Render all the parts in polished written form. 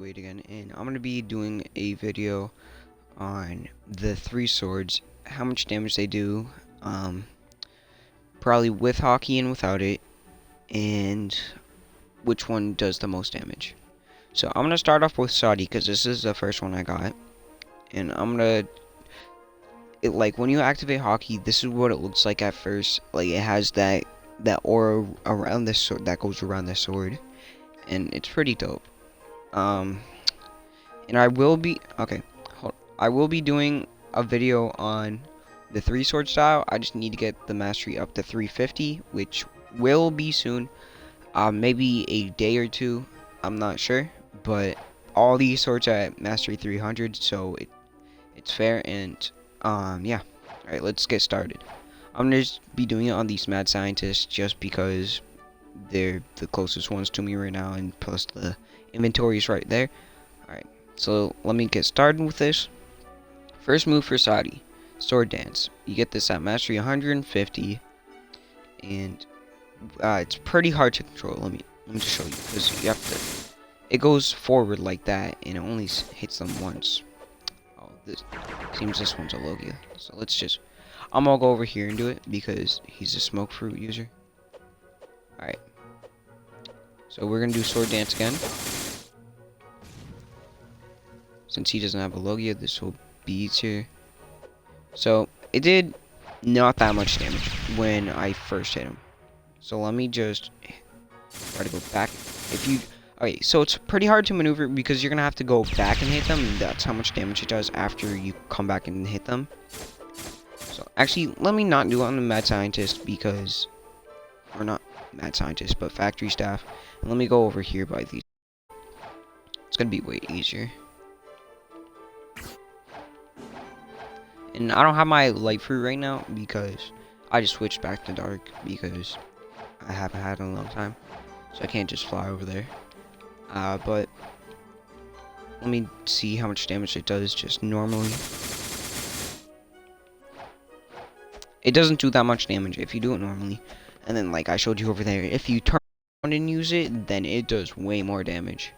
Wait again, and I'm gonna be doing a video on the three swords, how much damage they do, um, probably with hockey and without it, and which one does the most damage. So I'm gonna start off with Saudi because this is the first one I got, and like when you activate hockey, this is what it looks like at first. Like it has that aura around the sword that goes around the sword, and it's pretty dope. Um, and I will be doing a video on the three sword style. I just need to get the mastery up to 350, which will be soon. Maybe a day or two. I'm not sure, but all these swords are at mastery 300, so it's fair. And yeah. All right, let's get started. I'm gonna just be doing it on these mad scientists just because they're the closest ones to me right now, and plus the inventory is right there. All right, so let me get started with this. First move for Saudi, Sword Dance. You get this at mastery 150, and it's pretty hard to control. Let me just show you, because you have to. It goes forward like that, and it only hits them once. Oh, this seems this one's a Logia. So let's just. I'm gonna go over here and do it because he's a smoke fruit user. All right. So we're gonna do Sword Dance again. Since he doesn't have a Logia, this will be easier. So it did not that much damage when I first hit him. So let me just try to go back. Okay, so it's pretty hard to maneuver because you're gonna have to go back and hit them, and that's how much damage it does after you come back and hit them. So actually, let me not do it on the mad scientist because, or not mad scientist, but factory staff. And let me go over here by these. It's gonna be way easier. And I don't have my light fruit right now because I just switched back to dark because I haven't had it in a long time. So I can't just fly over there. But let me see how much damage it does just normally. It doesn't do that much damage if you do it normally. And then like I showed you over there, if you turn around and use it, then it does way more damage.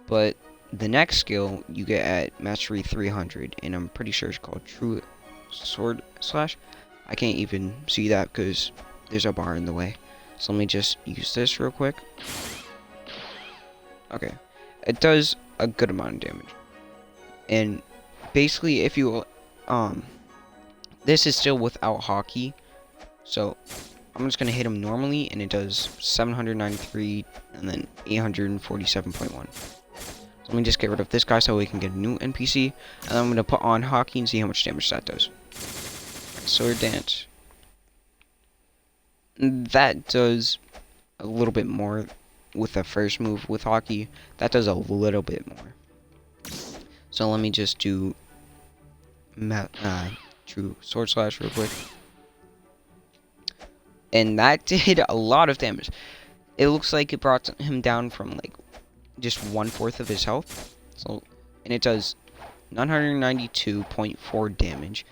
But the next skill you get at mastery 300, and I'm pretty sure it's called True Sword Slash. I can't even see that because there's a bar in the way. So let me just use this real quick. Okay, it does a good amount of damage. And basically, if you this is still without hockey, so I'm just gonna hit him normally, and it does 793 and then 847.1. So let me just get rid of this guy so we can get a new NPC, and then I'm gonna put on hockey and see how much damage that does. Sword Dance. That does a little bit more with the first move with hockey. That does a little bit more. So let me just do True Sword Slash real quick. And that did a lot of damage. It looks like it brought him down from like just 1/4 of his health. So, and it does 992.4 damage,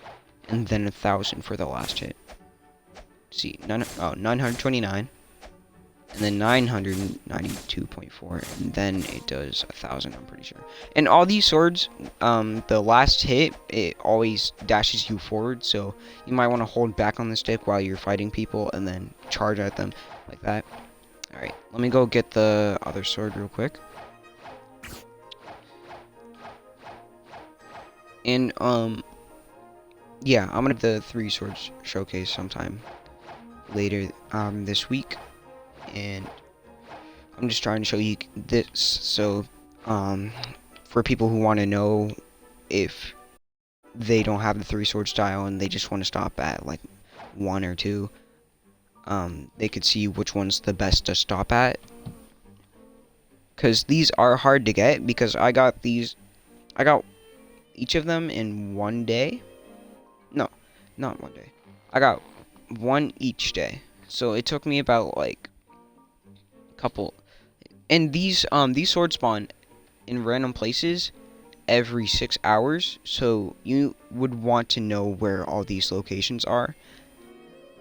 and then 1,000 for the last hit. See, 929, and then 992.4, and then it does 1,000. I'm pretty sure. And all these swords, the last hit, it always dashes you forward, so you might want to hold back on the stick while you're fighting people, and then charge at them like that. All right, let me go get the other sword real quick. And yeah, I'm gonna have the three swords showcase sometime later this week, and I'm just trying to show you this so for people who want to know if they don't have the three sword style and they just want to stop at like 1 or 2, they could see which one's the best to stop at, because these are hard to get, because I got each of them in 1 day. No, not 1 day. I got one each day. So it took me about like a couple. And these swords spawn in random places every 6 hours. So you would want to know where all these locations are.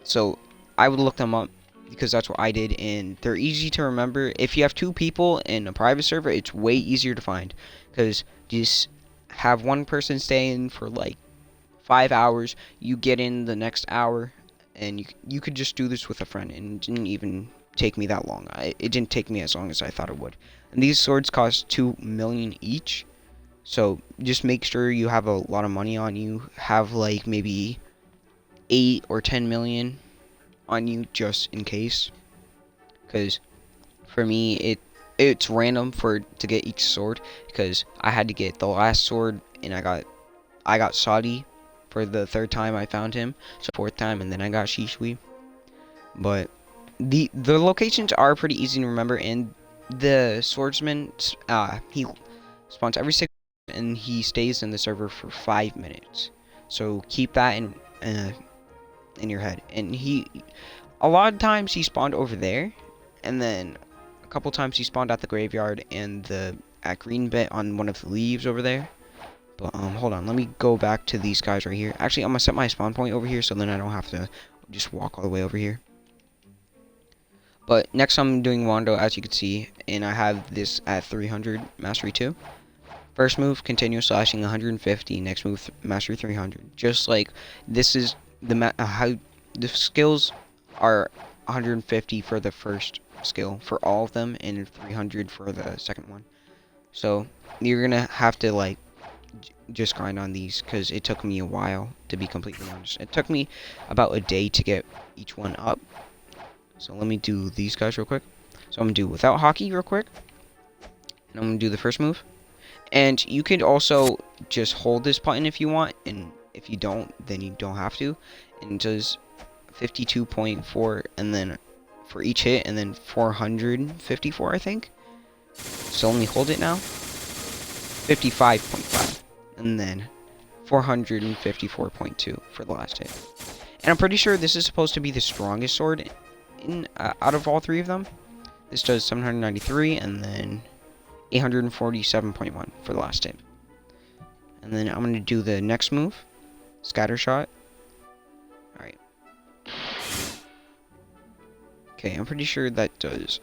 So I would look them up because that's what I did, and they're easy to remember. If you have 2 people in a private server, it's way easier to find, because just have one person stay in for like 5 hours, you get in the next hour, and you could just do this with a friend, and it didn't even take me that long. It didn't take me as long as I thought it would. And these swords cost 2 million each, so just make sure you have a lot of money on you. Have like maybe 8 or 10 million on you just in case, because for me it's random to get each sword, because I had to get the last sword, and I got Saudi for the 3rd time I found him, so 4th time, and then I got Shishui. But the locations are pretty easy to remember, and the swordsman he spawns every 6 and he stays in the server for 5 minutes. So keep that in your head. And a lot of times he spawned over there, and then a couple times he spawned at the graveyard and at green bit on one of the leaves over there. But hold on, let me go back to these guys right here. Actually, I'm gonna set my spawn point over here, so then I don't have to just walk all the way over here. But next I'm doing Wando, as you can see, and I have this at 300 mastery 2. First move, continuous slashing 150. Next move, mastery 300. Just like this is how the skills are 150 for the first skill for all of them, and 300 for the second one. So you're gonna have to like just grind on these, because it took me a while, to be completely honest. It took me about a day to get each one up. So let me do these guys real quick. So I'm gonna do without hockey real quick, and I'm gonna do the first move. And you could also just hold this button if you want, and if you don't, then you don't have to. And it does 52.4, and then for each hit, and then 454, I think. So let me hold it now. 55.5, and then 454.2 for the last hit. And I'm pretty sure this is supposed to be the strongest sword out of all 3 of them. This does 793, and then 847.1 for the last hit. And then I'm going to do the next move, scatter shot. Alright. Okay, I'm pretty sure that does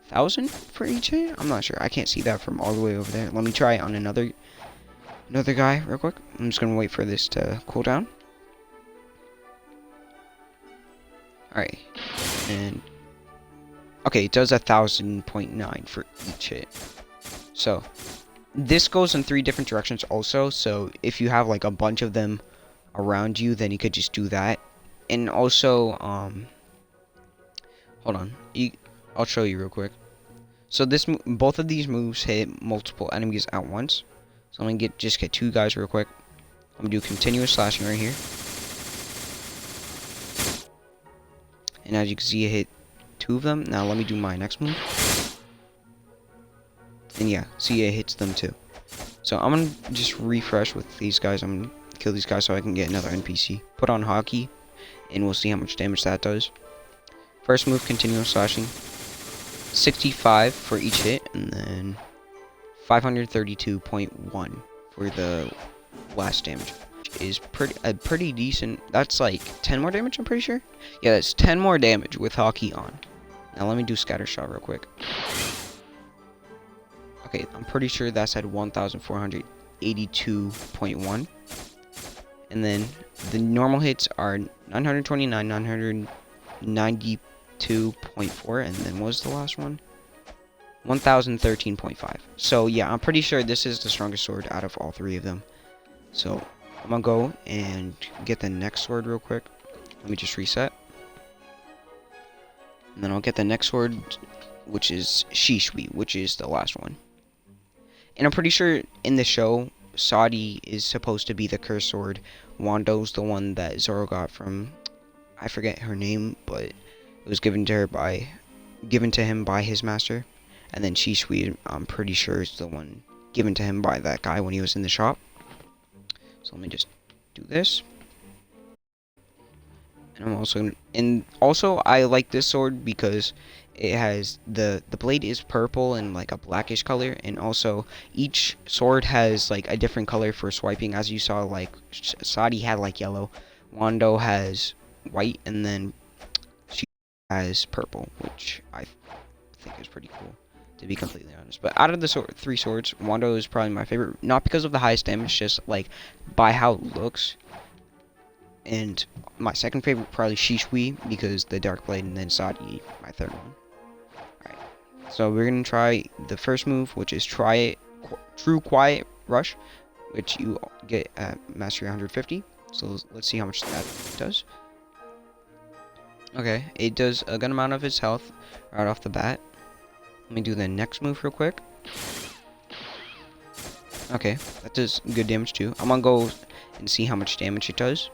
1,000 for each hit. I'm not sure. I can't see that from all the way over there. Let me try it on another guy real quick. I'm just going to wait for this to cool down. Alright. And okay, it does 1,000.9 for each hit. So this goes in 3 different directions also, so if you have like a bunch of them around you, then you could just do that. And also hold on, I'll show you real quick. So both of these moves hit multiple enemies at once. So I'm gonna just get 2 guys real quick. I'm gonna do continuous slashing right here, and as you can see, it hit 2 of them. Now let me do my next move. And yeah, see, it hits them too. So I'm gonna just refresh with these guys. I'm gonna kill these guys so I can get another NPC. Put on hockey, and we'll see how much damage that does. First move, continuous slashing. 65 for each hit, and then 532.1 for the last damage. Is pretty decent. That's like 10 more damage, I'm pretty sure. Yeah, that's 10 more damage with hockey on. Now let me do scatter shot real quick. Okay, I'm pretty sure that's at 1,482.1. And then the normal hits are 929, 992.4, and then what was the last one? 1,013.5. So yeah, I'm pretty sure this is the strongest sword out of all 3 of them. So I'm gonna go and get the next sword real quick. Let me just reset. And then I'll get the next sword, which is Shishui, which is the last one. And I'm pretty sure in the show, Saudi is supposed to be the cursed sword. Wando's the one that Zoro got from, I forget her name, but it was given to him by his master. And then Shishui, I'm pretty sure, is the one given to him by that guy when he was in the shop. So let me just do this. And also I like this sword because it has the blade is purple and like a blackish color, and also each sword has like a different color for swiping. As you saw, like Saudi had like yellow, Wando has white, and then as purple, which I think is pretty cool, to be completely honest. But out of the three swords, Wando is probably my favorite, not because of the highest damage, just like by how it looks. And my second favorite probably Shishui because the Dark Blade, and then Sadi, my third one. Alright, so we're gonna try the first move, which is True Quiet Rush, which you get at Mastery 150. So let's see how much that does. Okay, it does a good amount of his health right off the bat. Let me do the next move real quick. Okay, that does good damage too. I'm gonna go and see how much damage it does,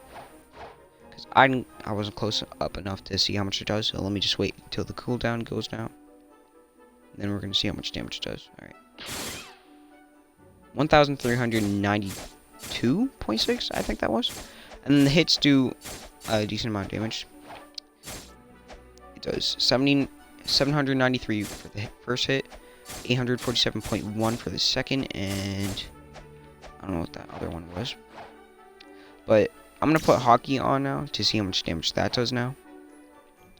because I wasn't close up enough to see how much it does. So let me just wait until the cooldown goes down. Then we're gonna see how much damage it does. All right, 1,392.6, I think that was. And then the hits do a decent amount of damage. It does 793 for the first hit, 847.1 for the second, and I don't know what that other one was. But I'm gonna put Hockey on now to see how much damage that does now.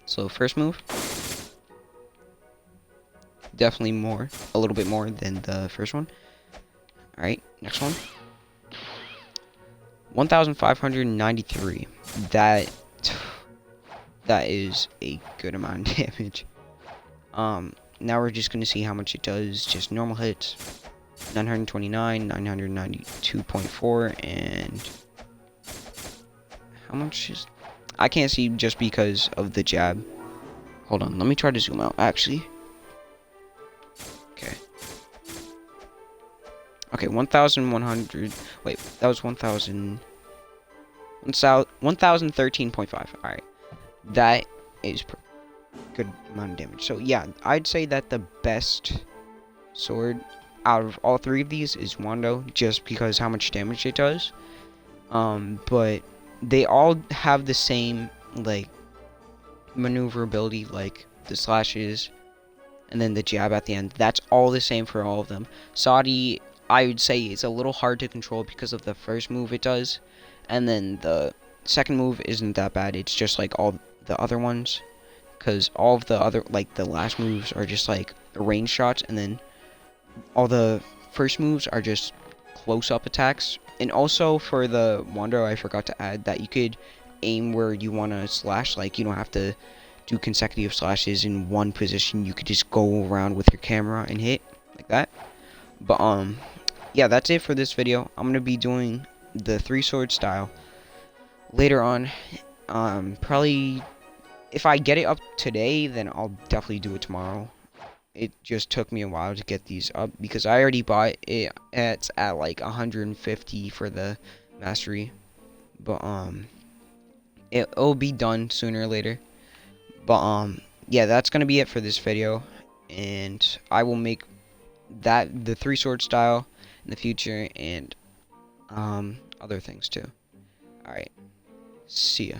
So first move, definitely more, a little bit more than the first one. All right, next one, 1,593. That is a good amount of damage. Now we're just gonna see how much it does. Just normal hits, 929, 992.4, and how much is? I can't see just because of the jab. Hold on, let me try to zoom out. Actually, okay, 1,100. Wait, that was 1,013.5. All right, that is good amount of damage. So yeah, I'd say that the best sword out of all three of these is Wando, just because how much damage it does. But they all have the same like maneuverability, like the slashes and then the jab at the end. That's all the same for all of them. Sadi, I would say, is a little hard to control because of the first move it does, and then the second move isn't that bad. It's just like all the other ones, because all of the other, like the last moves are just like range shots, and then all the first moves are just close-up attacks. And also for the Wando, I forgot to add that you could aim where you want to slash. Like, you don't have to do consecutive slashes in one position. You could just go around with your camera and hit like that. But yeah, that's it for this video. I'm gonna be doing the 3-sword style later on. Probably if I get it up today, then I'll definitely do it tomorrow. It just took me a while to get these up because I already bought it. It's at like 150 for the mastery, but it'll be done sooner or later. But yeah, that's gonna be it for this video, and I will make that the 3-sword style in the future, and other things too. All right, see ya.